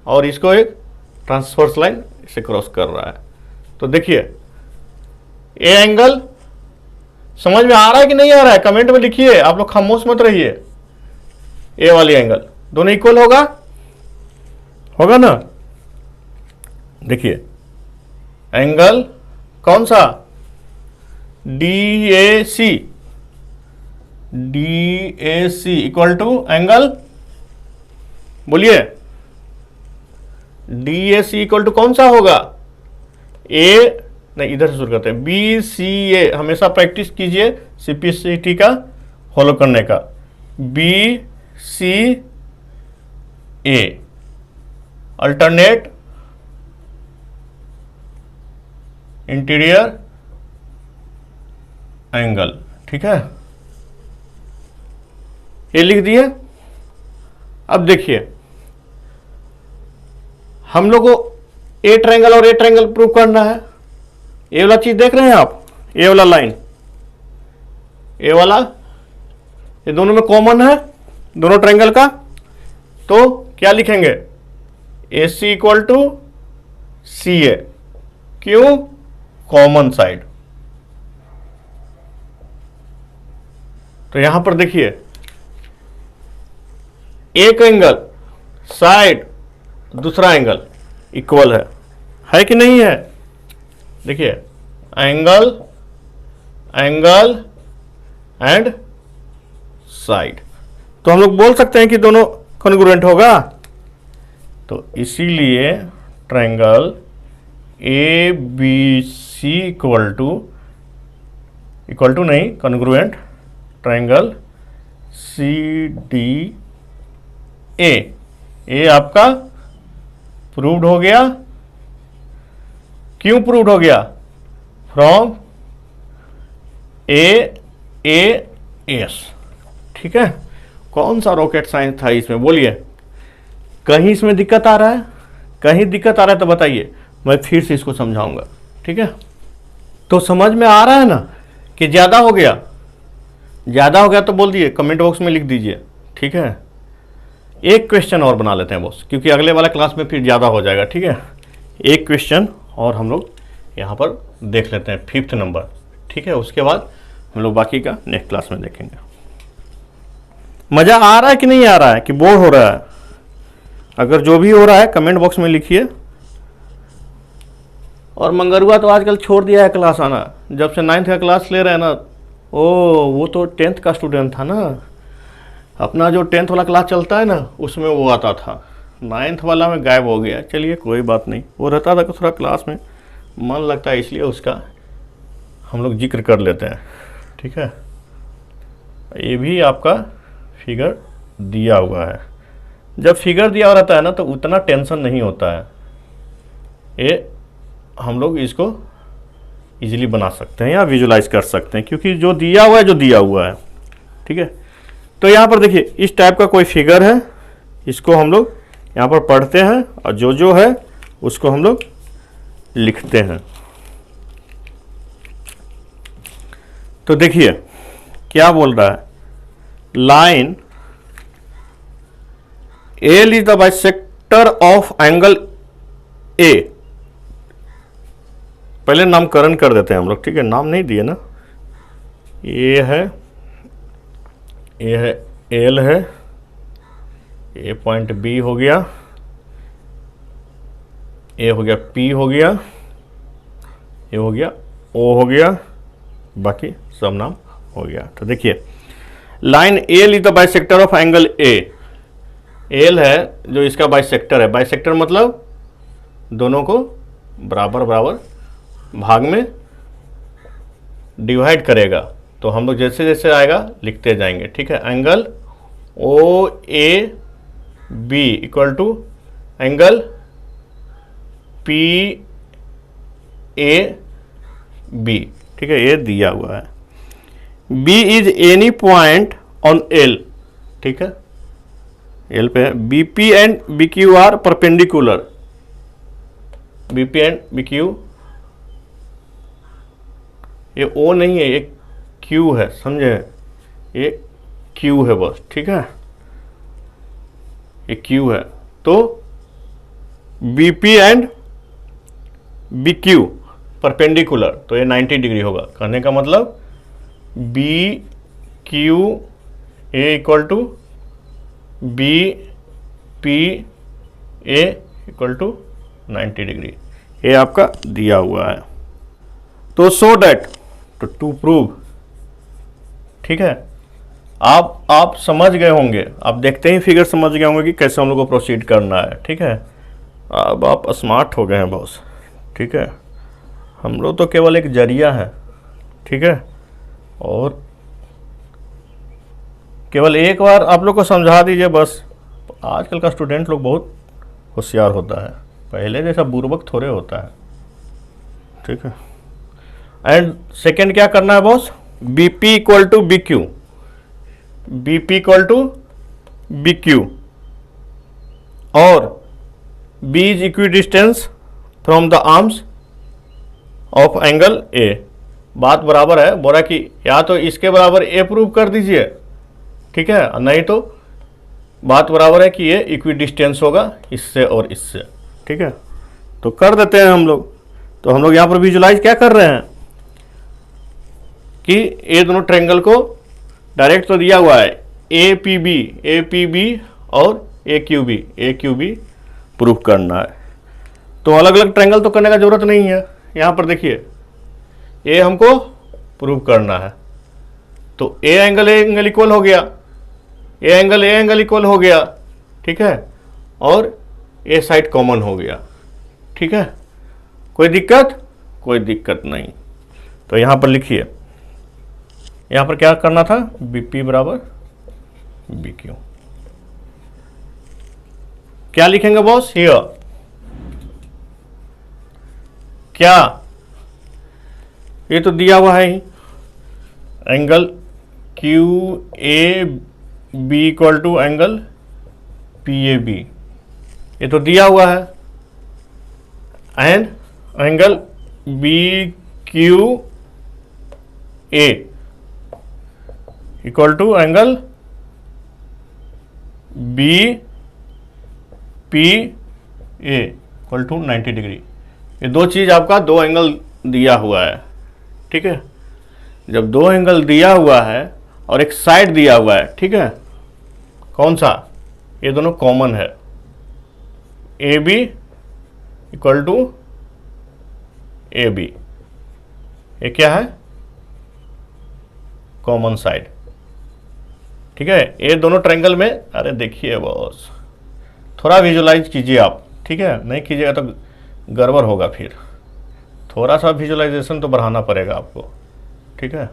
और इसको एक ट्रांसवर्स लाइन इसे क्रॉस कर रहा है। तो देखिए ए एंगल समझ में आ रहा है कि नहीं आ रहा है, कमेंट में लिखिए, आप लोग खामोश मत रहिए। ए वाली एंगल दोनों इक्वल होगा, होगा ना। देखिए एंगल कौन सा, D A C equal to angle, बोलिए D A C equal to कौन सा होगा, ए नहीं, इधर से शुरू करते हैं, बी सी ए। हमेशा प्रैक्टिस कीजिए CPCT का, फॉलो करने का, बी सी ए, अल्टरनेट इंटीरियर एंगल, ठीक है, ये लिख दिए। अब देखिए हम लोग को ए ट्रायंगल और ए ट्रायंगल प्रूव करना है। ये वाला चीज देख रहे हैं आप, ये वाला लाइन, ये वाला, ये दोनों में कॉमन है दोनों ट्रायंगल का, तो क्या लिखेंगे, ए सी इक्वल टू सी ए, क्यों, कॉमन साइड। तो यहां पर देखिए एक एंगल साइड दूसरा एंगल इक्वल है कि नहीं है, देखिए एंगल एंगल एंड साइड, तो हम लोग बोल सकते हैं कि दोनों कॉन्ग्रुएंट होगा। तो इसीलिए triangle A B C equal to नहीं, congruent triangle C D A आपका प्रूव्ड हो गया। क्यों प्रूव्ड हो गया, फ्रॉम ए एस, ठीक है। कौन सा रॉकेट साइंस था इसमें, बोलिए, कहीं इसमें दिक्कत आ रहा है, कहीं दिक्कत आ रहा है तो बताइए, मैं फिर से इसको समझाऊंगा, ठीक है। तो समझ में आ रहा है ना कि ज़्यादा हो गया, ज़्यादा हो गया तो बोल दिए, कमेंट बॉक्स में लिख दीजिए, ठीक है। एक क्वेश्चन और बना लेते हैं बॉस, क्योंकि अगले वाला क्लास में फिर ज़्यादा हो जाएगा, ठीक है। एक क्वेश्चन और हम लोग यहाँ पर देख लेते हैं, 5th नंबर, ठीक है। उसके बाद हम लोग बाकी का नेक्स्ट क्लास में देखेंगे। मज़ा आ रहा है कि नहीं आ रहा है, कि बोर हो रहा है? अगर जो भी हो रहा है कमेंट बॉक्स में लिखिए। और मंगरुआ तो आजकल छोड़ दिया है क्लास आना, जब से 9th का क्लास ले रहे हैं ना। ओ वो तो 10th का स्टूडेंट था ना, अपना जो 10th वाला क्लास चलता है ना उसमें वो आता था, 9th वाला में गायब हो गया। चलिए कोई बात नहीं, वो रहता था कि थोड़ा क्लास में मन लगता है, इसलिए उसका हम लोग जिक्र कर लेते हैं, ठीक है। ये भी आपका फिगर दिया हुआ है। जब फिगर दिया हुआ रहता है ना तो उतना टेंशन नहीं होता है, ये हम लोग इसको इजीली बना सकते हैं या विजुलाइज कर सकते हैं, क्योंकि जो दिया हुआ है जो दिया हुआ है, ठीक है। तो यहाँ पर देखिए इस टाइप का कोई फिगर है, इसको हम लोग यहाँ पर पढ़ते हैं और जो जो है उसको हम लोग लिखते हैं। तो देखिए क्या बोल रहा है, line L is the bisector of angle A. पहले नामकरण कर देते हैं हम लोग, ठीक है, नाम नहीं दिए ना। ए है एल है, ए पॉइंट बी हो गया, ए हो गया, पी हो गया, ए हो गया, ओ हो गया, बाकी सब नाम हो गया। तो देखिए line L is the bisector of angle A. L है जो इसका बाइसेक्टर है, बाइसेक्टर मतलब दोनों को बराबर बराबर भाग में डिवाइड करेगा। तो हम लोग जैसे जैसे आएगा लिखते जाएंगे, ठीक है। Angle O A B equal to angle P A B, ठीक है, ये दिया हुआ है। B is any point on L, ठीक है, एल पे है। B P and B Q are perpendicular, B P and B Q, ये ओ नहीं है, ये क्यू है, समझे, ये क्यू है बस, ठीक है, ये क्यू है। तो B P and B Q perpendicular, तो ये 90 डिग्री होगा। कहने का मतलब B Q A equal to B P A equal to 90 degree, ये आपका दिया हुआ है। तो सो डैट, टू प्रूव, ठीक है, आप समझ गए होंगे, आप देखते ही फिगर समझ गए होंगे कि कैसे हम लोग को प्रोसीड करना है, ठीक है। अब आप स्मार्ट हो गए हैं बॉस, ठीक है। हम लोग तो केवल एक जरिया है, ठीक है, और केवल एक बार आप लोग को समझा दीजिए बस। आजकल का स्टूडेंट लोग बहुत होशियार होता है, पहले जैसा बुर्बक थोड़े होता है, ठीक है। एंड सेकेंड क्या करना है boss, BP equal to BQ, BP equal to BQ और B is equi distance from the arms of angle A। बात बराबर है, बोला कि या तो इसके बराबर A प्रूव कर दीजिए, ठीक है, नहीं तो बात बराबर है कि ये इक्वी डिस्टेंस होगा इससे और इससे, ठीक है। तो कर देते हैं हम लोग। तो हम लोग यहाँ पर विजुलाइज क्या कर रहे हैं कि ये दोनों ट्रायंगल को डायरेक्ट तो दिया हुआ है APB और AQB प्रूफ करना है। तो अलग अलग ट्रायंगल तो करने का जरूरत नहीं है। यहाँ पर देखिए ए हमको प्रूव करना है, तो ए एंगल इक्वल हो गया, ए एंगल इक्वल हो गया, ठीक है, और ए साइड कॉमन हो गया, ठीक है। कोई दिक्कत नहीं। तो यहाँ पर लिखिए, यहाँ पर क्या करना था, BP बराबर BQ। क्या लिखेंगे बॉस हियर, क्या ये तो दिया हुआ है ही, angle QAB equal to angle PAB, ये तो दिया हुआ है। And angle BQA equal to angle BPA equal to 90 degree. ये दो चीज़ आपका, दो एंगल दिया हुआ है, ठीक है। जब दो एंगल दिया हुआ है और एक साइड दिया हुआ है, ठीक है, कौन सा, ये दोनों कॉमन है, AB इक्वल टू AB, ये क्या है, कॉमन साइड, ठीक है। ये दोनों ट्रायंगल में, अरे देखिए बॉस थोड़ा विजुलाइज कीजिए आप, ठीक है, नहीं कीजिएगा तो गड़बड़ होगा, फिर थोड़ा सा विजुलाइजेशन तो बढ़ाना पड़ेगा आपको, ठीक है।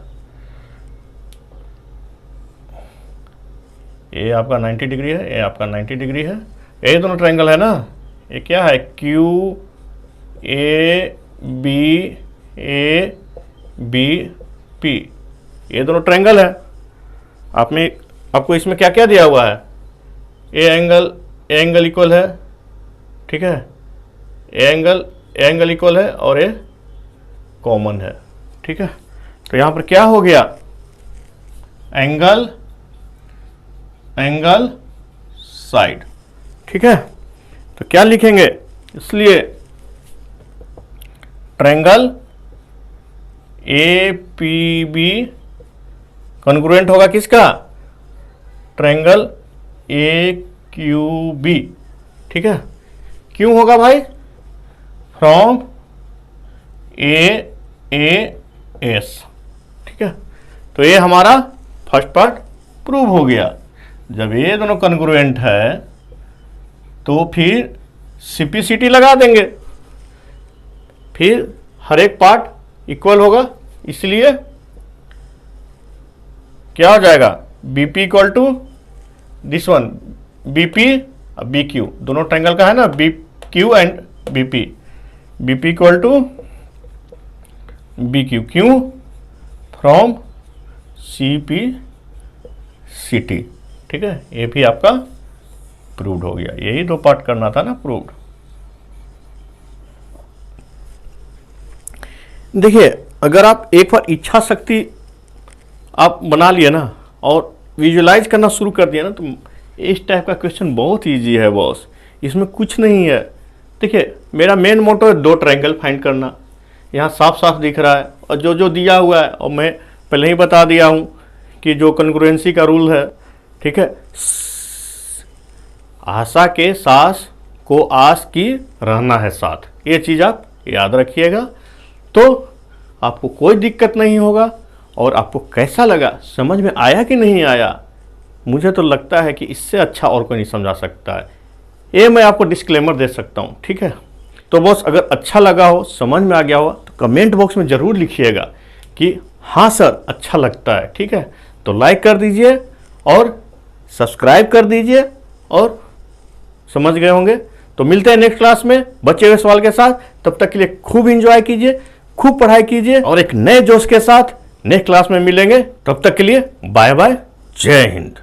ये आपका 90 डिग्री है, ये आपका 90 डिग्री है, ये दोनों ट्रायंगल है ना, ये क्या है, QABABP, ये दोनों ट्रायंगल है। आपको इसमें क्या क्या दिया हुआ है, ए एंगल इक्वल है, ठीक है, ए एंगल इक्वल है और ये कॉमन है, ठीक है। तो यहाँ पर क्या हो गया, एंगल साइड, ठीक है। तो क्या लिखेंगे, इसलिए ट्रायंगल APB कॉन्ग्रुएंट होगा किसका, ट्रायंगल AQB, ठीक है। क्यों होगा भाई, फ्रॉम AS, ठीक है। तो ये हमारा फर्स्ट पार्ट प्रूव हो गया। जब ये दोनों कॉन्ग्रुएंट है तो फिर CPCT लगा देंगे, फिर हर एक पार्ट इक्वल होगा, इसलिए क्या हो जाएगा, BP equal to this one, BP BQ, दोनों ट्रायंगल का है ना, BQ and BP equal to BQ, क्यों, फ्रॉम CPCT, ठीक है। ये भी आपका प्रूव्ड हो गया, यही दो पार्ट करना था ना प्रूव्ड। देखिए अगर आप एक बार इच्छा शक्ति आप बना लिए ना और विजुलाइज करना शुरू कर दिया ना, तो इस टाइप का क्वेश्चन बहुत इजी है बॉस, इसमें कुछ नहीं है। देखिए मेरा मेन मोटो है दो ट्रायंगल फाइंड करना, यहाँ साफ साफ दिख रहा है, और जो दिया हुआ है, और मैं पहले ही बता दिया हूँ कि जो कॉन्ग्रुएंसी का रूल है, ठीक है, आशा के सास को आस की रहना है साथ, ये चीज़ आप याद रखिएगा, तो आपको कोई दिक्कत नहीं होगा। और आपको कैसा लगा, समझ में आया कि नहीं आया, मुझे तो लगता है कि इससे अच्छा और कोई नहीं समझा सकता है, ये मैं आपको डिस्क्लेमर दे सकता हूँ, ठीक है। तो बॉस अगर अच्छा लगा हो, समझ में आ गया हो, तो कमेंट बॉक्स में ज़रूर लिखिएगा कि हाँ सर अच्छा लगता है, ठीक है। तो लाइक कर दीजिए और सब्सक्राइब कर दीजिए। और समझ गए होंगे। तो मिलते हैं नेक्स्ट क्लास में बचे हुए सवाल के साथ। तब तक के लिए खूब इंजॉय कीजिए, खूब पढ़ाई कीजिए और एक नए जोश के साथ नेक्स्ट क्लास में मिलेंगे। तब तक के लिए बाय बाय, जय हिंद।